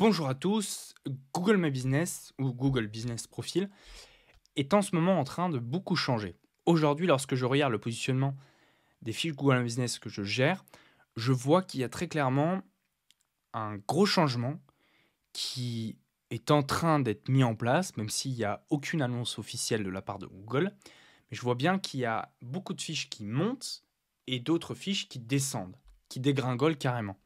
Bonjour à tous, Google My Business ou Google Business Profile est en ce moment en train de beaucoup changer. Aujourd'hui, lorsque je regarde le positionnement des fiches Google My Business que je gère, je vois qu'il y a très clairement un gros changement qui est en train d'être mis en place, même s'il n'y a aucune annonce officielle de la part de Google. Mais je vois bien qu'il y a beaucoup de fiches qui montent et d'autres fiches qui descendent, qui dégringolent carrément.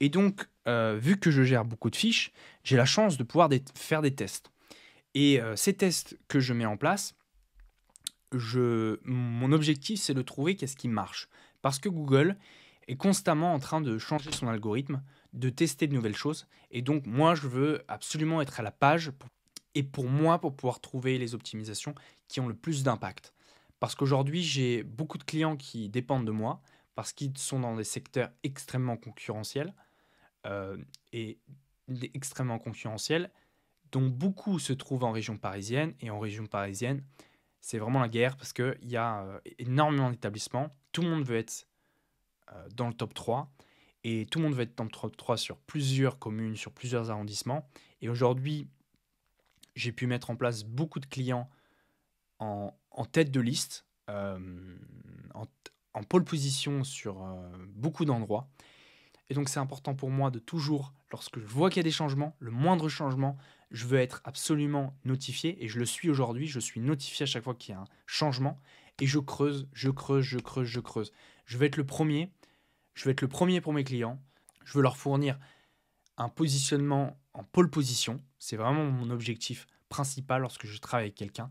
Et donc, vu que je gère beaucoup de fiches, j'ai la chance de pouvoir faire des tests. Et ces tests que je mets en place, mon objectif, c'est de trouver qu'est-ce qui marche. Parce que Google est constamment en train de changer son algorithme, de tester de nouvelles choses. Et donc, moi, je veux absolument être à la page et pour moi, pour pouvoir trouver les optimisations qui ont le plus d'impact. Parce qu'aujourd'hui, j'ai beaucoup de clients qui dépendent de moi parce qu'ils sont dans des secteurs extrêmement concurrentiels heu et extrêmement concurrentiels, dont beaucoup se trouvent en région parisienne et en région parisienne, c'est vraiment la guerre parce qu'il y a, énormément d'établissements. Tout le monde veut être, dans le top 3 et tout le monde veut être dans le top 3 sur plusieurs communes, sur plusieurs arrondissements et aujourd'hui, j'ai pu mettre en place beaucoup de clients en tête de liste, en pole position sur, beaucoup d'endroits. Et donc, c'est important pour moi de toujours, lorsque je vois qu'il y a des changements, le moindre changement, je veux être absolument notifié et je le suis aujourd'hui. Je suis notifié à chaque fois qu'il y a un changement et je creuse, je creuse, je creuse, je creuse. Je vais être le premier. Je vais être le premier pour mes clients. Je veux leur fournir un positionnement en pole position. C'est vraiment mon objectif principal lorsque je travaille avec quelqu'un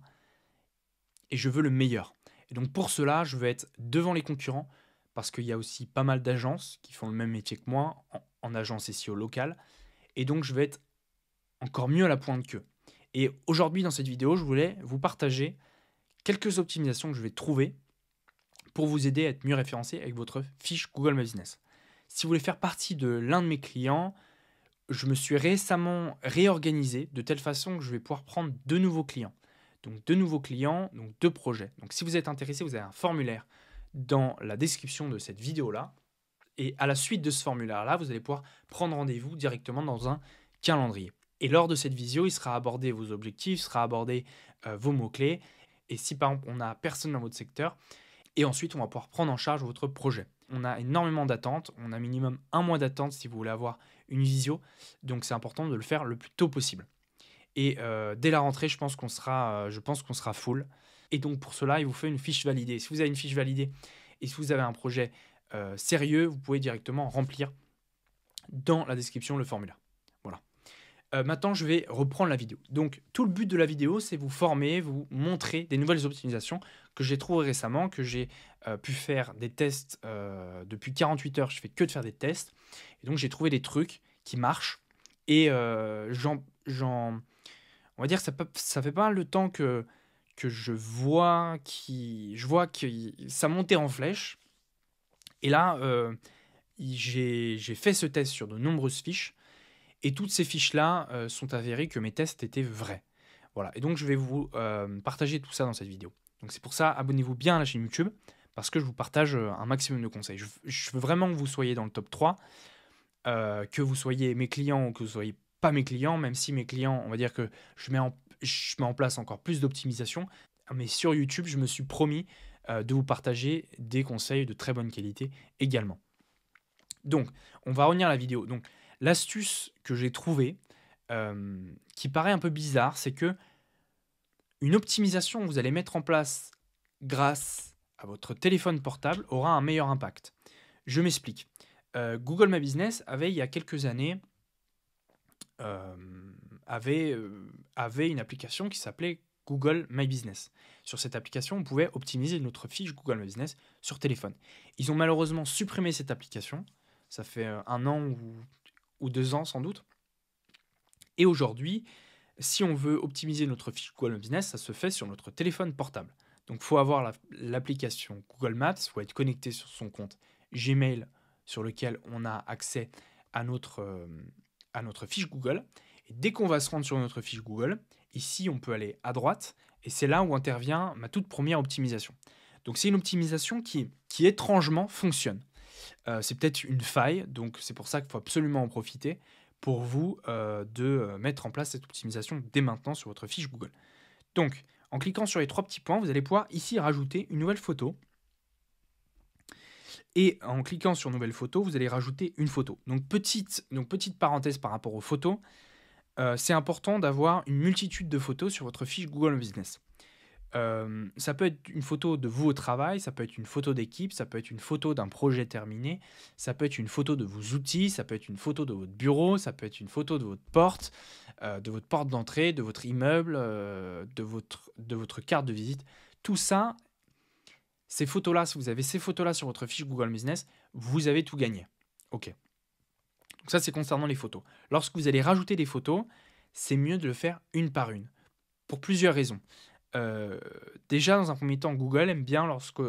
et je veux le meilleur. Et donc pour cela, je veux être devant les concurrents parce qu'il y a aussi pas mal d'agences qui font le même métier que moi en agence SEO locale. Et donc je veux être encore mieux à la pointe qu'eux. Et aujourd'hui, dans cette vidéo, je voulais vous partager quelques optimisations que je vais trouver pour vous aider à être mieux référencé avec votre fiche Google My Business. Si vous voulez faire partie de l'un de mes clients, je me suis récemment réorganisé de telle façon que je vais pouvoir prendre de nouveaux clients. Donc de nouveaux clients, donc 2 projets. Donc si vous êtes intéressé, vous avez un formulaire dans la description de cette vidéo-là et à la suite de ce formulaire-là, vous allez pouvoir prendre rendez-vous directement dans un calendrier. Et lors de cette visio, il sera abordé vos objectifs, sera abordé, vos mots-clés et si par exemple on n'a personne dans votre secteur et ensuite on va pouvoir prendre en charge votre projet. On a énormément d'attentes, on a minimum 1 mois d'attente si vous voulez avoir une visio, donc c'est important de le faire le plus tôt possible. Et dès la rentrée, je pense qu'on sera full. Et donc pour cela, il vous faut une fiche validée. Si vous avez une fiche validée et si vous avez un projet sérieux, vous pouvez directement remplir dans la description le formulaire. Voilà. Maintenant, je vais reprendre la vidéo. Donc, tout le but de la vidéo, c'est vous former, vous montrer des nouvelles optimisations que j'ai trouvées récemment, que j'ai pu faire des tests depuis 48 heures. Je fais que de faire des tests. Et donc, j'ai trouvé des trucs qui marchent. Et on va dire que ça fait pas mal de temps que je vois que ça montait en flèche. Et là, j'ai fait ce test sur de nombreuses fiches et toutes ces fiches-là, sont avérées que mes tests étaient vrais. Voilà et donc je vais vous, partager tout ça dans cette vidéo. Donc c'est pour ça, abonnez-vous bien à la chaîne YouTube parce que je vous partage, un maximum de conseils. Je veux vraiment que vous soyez dans le top 3, que vous soyez mes clients ou que vous soyez pas mes clients, même si mes clients, on va dire que je mets en place encore plus d'optimisation. Mais sur YouTube, je me suis promis, de vous partager des conseils de très bonne qualité également. Donc, on va revenir à la vidéo. Donc, l'astuce que j'ai trouvée, qui paraît un peu bizarre, c'est que une optimisation que vous allez mettre en place grâce à votre téléphone portable aura un meilleur impact. Je m'explique. Google My Business avait, il y a quelques années, avait une application qui s'appelait Google My Business. Sur cette application, on pouvait optimiser notre fiche Google My Business sur téléphone. Ils ont malheureusement supprimé cette application. Ça fait 1 an ou 2 ans sans doute. Et aujourd'hui, si on veut optimiser notre fiche Google My Business, ça se fait sur notre téléphone portable. Donc, il faut avoir l'application Google Maps, il faut être connecté sur son compte Gmail sur lequel on a accès à notre fiche Google. Et dès qu'on va se rendre sur notre fiche Google, ici, on peut aller à droite et c'est là où intervient ma toute première optimisation. Donc, c'est une optimisation qui étrangement fonctionne. C'est peut-être une faille, donc c'est pour ça qu'il faut absolument en profiter pour vous de mettre en place cette optimisation dès maintenant sur votre fiche Google. Donc, en cliquant sur les 3 petits points, vous allez pouvoir ici rajouter une nouvelle photo. Et en cliquant sur nouvelle photo, vous allez rajouter une photo. Donc, petite parenthèse par rapport aux photos, c'est important d'avoir une multitude de photos sur votre fiche Google Business. Ça peut être une photo de vous au travail, ça peut être une photo d'équipe, ça peut être une photo d'un projet terminé, ça peut être une photo de vos outils, ça peut être une photo de votre bureau, ça peut être une photo de votre porte d'entrée, de votre immeuble, de votre carte de visite. Tout ça, ces photos-là, si vous avez ces photos-là sur votre fiche Google Business, vous avez tout gagné. OK. Donc ça, c'est concernant les photos. Lorsque vous allez rajouter des photos, c'est mieux de le faire une par une, pour plusieurs raisons. Déjà, dans un premier temps, Google aime bien lorsque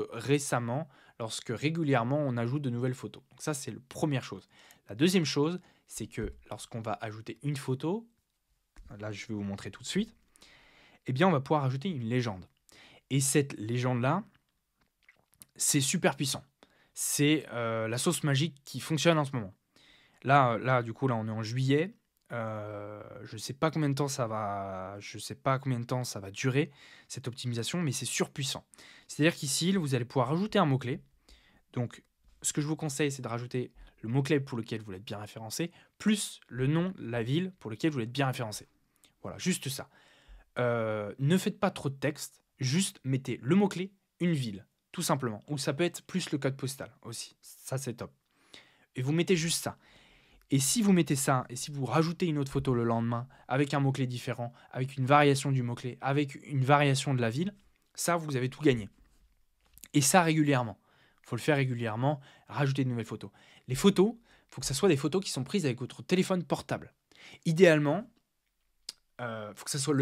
régulièrement, on ajoute de nouvelles photos. Donc ça, c'est la première chose. La deuxième chose, c'est que lorsqu'on va ajouter une photo, là, je vais vous montrer tout de suite, eh bien, on va pouvoir ajouter une légende. Et cette légende-là, c'est super puissant. C'est la sauce magique qui fonctionne en ce moment. Là, du coup, là, on est en juillet. Je ne sais pas combien de temps ça va durer, cette optimisation, mais c'est surpuissant. C'est-à-dire qu'ici, vous allez pouvoir rajouter un mot-clé. Donc, ce que je vous conseille, c'est de rajouter le mot-clé pour lequel vous voulez être bien référencé, plus le nom, la ville pour lequel vous voulez être bien référencé. Voilà, juste ça. Ne faites pas trop de texte, juste mettez le mot-clé, une ville, tout simplement. Ou ça peut être plus le code postal aussi. Ça, c'est top. Et vous mettez juste ça. Et si vous mettez ça, et si vous rajoutez une autre photo le lendemain, avec un mot-clé différent, avec une variation du mot-clé, avec une variation de la ville, ça, vous avez tout gagné. Et ça régulièrement. Il faut le faire régulièrement, rajouter de nouvelles photos. Les photos, il faut que ce soit des photos qui sont prises avec votre téléphone portable. Idéalement, faut que ça soit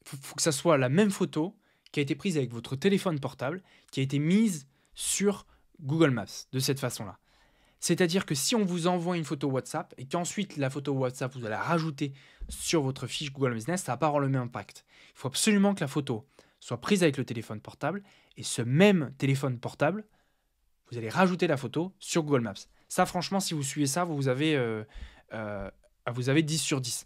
faut que ça soit la même photo qui a été prise avec votre téléphone portable, qui a été mise sur Google Maps, de cette façon-là. C'est-à-dire que si on vous envoie une photo WhatsApp et qu'ensuite la photo WhatsApp, vous allez la rajouter sur votre fiche Google Business, ça va pas avoir le même impact. Il faut absolument que la photo soit prise avec le téléphone portable et ce même téléphone portable, vous allez rajouter la photo sur Google Maps. Ça, franchement, si vous suivez ça, vous avez 10 sur 10.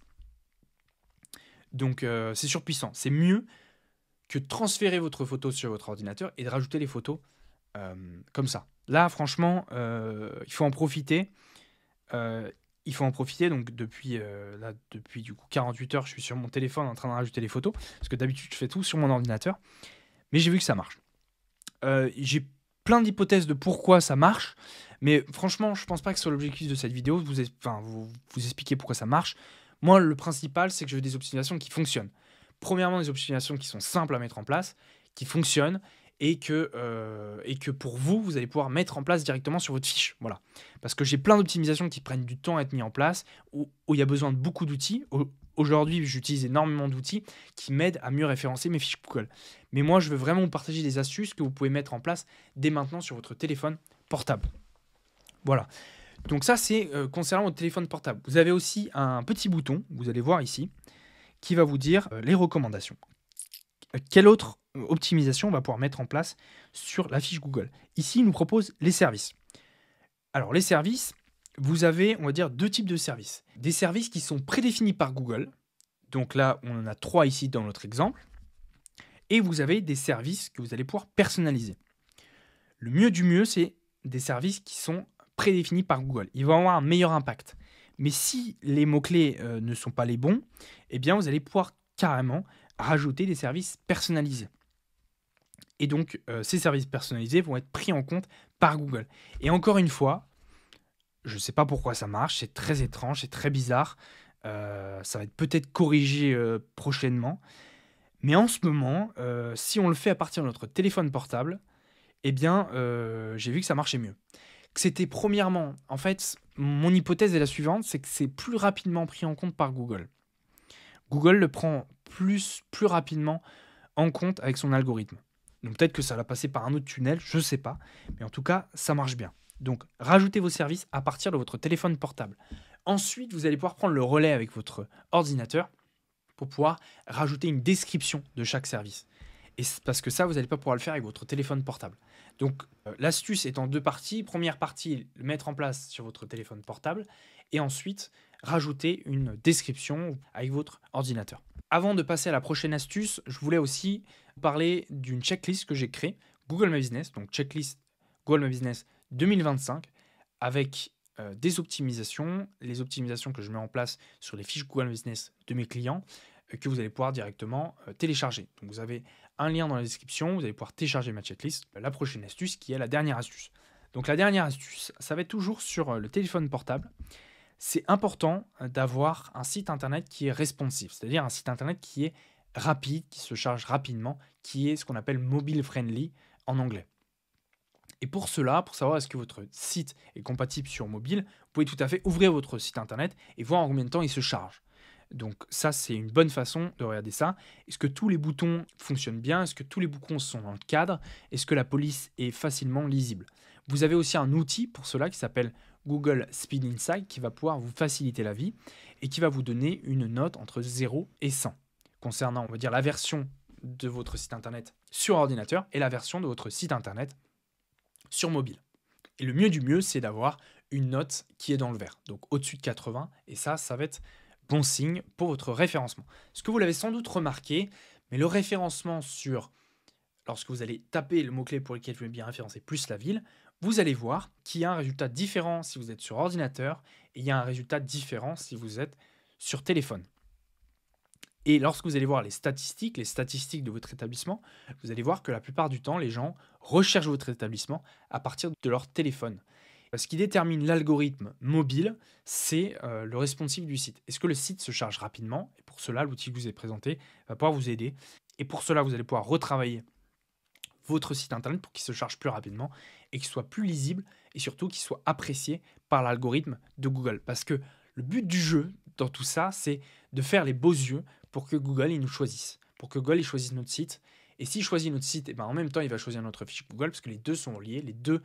Donc, c'est surpuissant. C'est mieux que de transférer votre photo sur votre ordinateur et de rajouter les photos comme ça. Là, franchement, il faut en profiter. Donc depuis du coup 48 heures, je suis sur mon téléphone en train de rajouter les photos. Parce que d'habitude, je fais tout sur mon ordinateur. Mais j'ai vu que ça marche. J'ai plein d'hypothèses de pourquoi ça marche. Mais franchement, je pense pas que ce soit l'objectif de cette vidéo. Vous expliquer pourquoi ça marche. Moi, le principal, c'est que je veux des optimisations qui fonctionnent. Premièrement, des optimisations qui sont simples à mettre en place, qui fonctionnent, et que pour vous, vous allez pouvoir mettre en place directement sur votre fiche. Voilà. Parce que j'ai plein d'optimisations qui prennent du temps à être mises en place, où il y a besoin de beaucoup d'outils. Aujourd'hui, j'utilise énormément d'outils qui m'aident à mieux référencer mes fiches Google. Mais moi, je veux vraiment vous partager des astuces que vous pouvez mettre en place dès maintenant sur votre téléphone portable. Voilà. Donc ça, c'est concernant votre téléphone portable. Vous avez aussi un petit bouton, vous allez voir ici, qui va vous dire les recommandations. Quelle autre optimisation on va pouvoir mettre en place sur la fiche Google? Ici, il nous propose les services. Alors, les services, vous avez, on va dire, 2 types de services. Des services qui sont prédéfinis par Google. Donc là, on en a 3 ici dans notre exemple. Et vous avez des services que vous allez pouvoir personnaliser. Le mieux du mieux, c'est des services qui sont prédéfinis par Google. Ils vont avoir un meilleur impact. Mais si les mots-clés ne sont pas les bons, eh bien, vous allez pouvoir carrément rajouter des services personnalisés. Et donc, ces services personnalisés vont être pris en compte par Google. Et encore une fois, je ne sais pas pourquoi ça marche, c'est très étrange, c'est très bizarre. Ça va être peut-être corrigé prochainement. Mais en ce moment, si on le fait à partir de notre téléphone portable, eh bien, j'ai vu que ça marchait mieux. C'était premièrement, en fait, mon hypothèse est la suivante, c'est que c'est plus rapidement pris en compte par Google. Google le prend plus rapidement en compte avec son algorithme. Donc peut-être que ça va passer par un autre tunnel, je ne sais pas. Mais en tout cas, ça marche bien. Donc, rajoutez vos services à partir de votre téléphone portable. Ensuite, vous allez pouvoir prendre le relais avec votre ordinateur pour pouvoir rajouter une description de chaque service. Et parce que ça, vous n'allez pas pouvoir le faire avec votre téléphone portable. Donc, l'astuce est en 2 parties. Première partie, le mettre en place sur votre téléphone portable et ensuite rajouter une description avec votre ordinateur. Avant de passer à la prochaine astuce, je voulais aussi parler d'une checklist que j'ai créée, Google My Business, donc checklist Google My Business 2025, avec des optimisations, les optimisations que je mets en place sur les fiches Google My Business de mes clients, que vous allez pouvoir directement télécharger. Donc vous avez un lien dans la description, vous allez pouvoir télécharger ma checklist. La prochaine astuce qui est la dernière astuce. Donc la dernière astuce, ça va être toujours sur le téléphone portable. C'est important d'avoir un site internet qui est responsive, c'est-à-dire un site internet qui est rapide, qui se charge rapidement, qui est ce qu'on appelle mobile friendly en anglais. Et pour cela, pour savoir est-ce que votre site est compatible sur mobile, vous pouvez tout à fait ouvrir votre site internet et voir en combien de temps il se charge. Donc ça, c'est une bonne façon de regarder ça. Est-ce que tous les boutons fonctionnent bien? Est-ce que tous les boutons sont dans le cadre? Est-ce que la police est facilement lisible? Vous avez aussi un outil pour cela qui s'appelle Google Speed Insight qui va pouvoir vous faciliter la vie et qui va vous donner une note entre 0 et 100 concernant, on va dire, la version de votre site internet sur ordinateur et la version de votre site internet sur mobile. Et le mieux du mieux, c'est d'avoir une note qui est dans le vert, donc au-dessus de 80, et ça va être bon signe pour votre référencement. Ce que vous l'avez sans doute remarqué, mais le référencement lorsque vous allez taper le mot-clé pour lequel vous voulez bien référencer plus la ville, vous allez voir qu'il y a un résultat différent si vous êtes sur ordinateur et il y a un résultat différent si vous êtes sur téléphone. Et lorsque vous allez voir les statistiques de votre établissement, vous allez voir que la plupart du temps, les gens recherchent votre établissement à partir de leur téléphone. Ce qui détermine l'algorithme mobile, c'est le responsive du site. Est-ce que le site se charge rapidement? Et pour cela, l'outil que je vous ai présenté va pouvoir vous aider. Et pour cela, vous allez pouvoir retravailler votre site internet pour qu'il se charge plus rapidement et qu'il soit plus lisible et surtout qu'il soit apprécié par l'algorithme de Google. Parce que le but du jeu dans tout ça, c'est de faire les beaux yeux pour que Google il nous choisisse, pour que Google il choisisse notre site. Et s'il choisit notre site, et ben en même temps, il va choisir notre fiche Google parce que les deux sont liés, les deux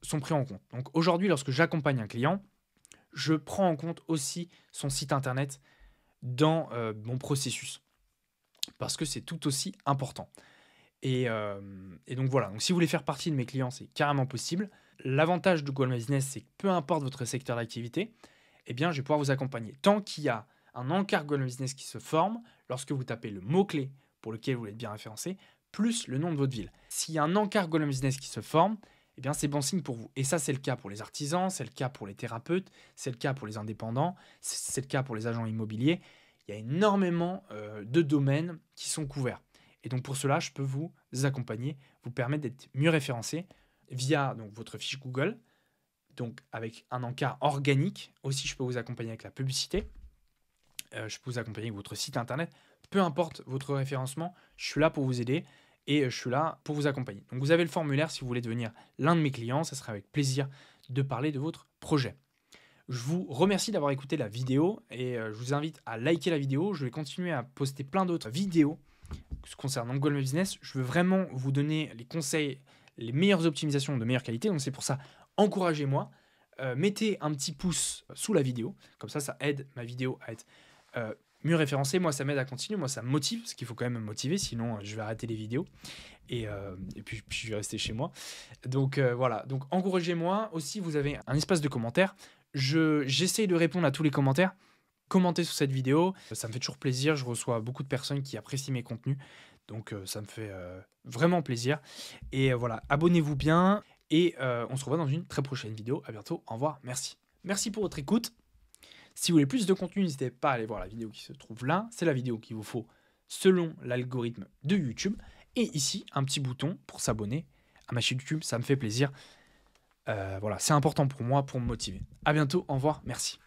sont pris en compte. Donc aujourd'hui, lorsque j'accompagne un client, je prends en compte aussi son site internet dans mon processus parce que c'est tout aussi important. Et donc voilà, donc si vous voulez faire partie de mes clients, c'est carrément possible. L'avantage de Google My Business, c'est que peu importe votre secteur d'activité, eh bien, je vais pouvoir vous accompagner. Tant qu'il y a un encart Google My Business qui se forme, lorsque vous tapez le mot-clé pour lequel vous voulez être bien référencé, plus le nom de votre ville. S'il y a un encart Google My Business qui se forme, eh bien, c'est bon signe pour vous. Et ça, c'est le cas pour les artisans, c'est le cas pour les thérapeutes, c'est le cas pour les indépendants, c'est le cas pour les agents immobiliers. Il y a énormément de domaines qui sont couverts. Et donc pour cela, je peux vous accompagner, vous permettre d'être mieux référencé via donc, votre fiche Google, donc avec un encart organique. Aussi, je peux vous accompagner avec la publicité. Je peux vous accompagner avec votre site internet. Peu importe votre référencement, je suis là pour vous aider et je suis là pour vous accompagner. Donc vous avez le formulaire si vous voulez devenir l'un de mes clients. Ça sera avec plaisir de parler de votre projet. Je vous remercie d'avoir écouté la vidéo et je vous invite à liker la vidéo. Je vais continuer à poster plein d'autres vidéos concernant Google My Business. Je veux vraiment vous donner les conseils, les meilleures optimisations de meilleure qualité. Donc c'est pour ça, encouragez-moi. Mettez un petit pouce sous la vidéo. Comme ça aide ma vidéo à être mieux référencée. Moi, ça m'aide à continuer. Moi, ça me motive parce qu'il faut quand même me motiver. Sinon, je vais arrêter les vidéos. Et puis, je vais rester chez moi. Donc, voilà. Donc, encouragez-moi. Aussi, vous avez un espace de commentaires. J'essaye de répondre à tous les commentaires. Commentez sous cette vidéo. Ça me fait toujours plaisir. Je reçois beaucoup de personnes qui apprécient mes contenus. Donc, ça me fait vraiment plaisir. Et voilà, abonnez-vous bien. Et on se revoit dans une très prochaine vidéo. À bientôt. Au revoir. Merci. Merci pour votre écoute. Si vous voulez plus de contenu, n'hésitez pas à aller voir la vidéo qui se trouve là. C'est la vidéo qu'il vous faut selon l'algorithme de YouTube. Et ici, un petit bouton pour s'abonner à ma chaîne YouTube. Ça me fait plaisir. Voilà, c'est important pour moi, pour me motiver. À bientôt. Au revoir. Merci.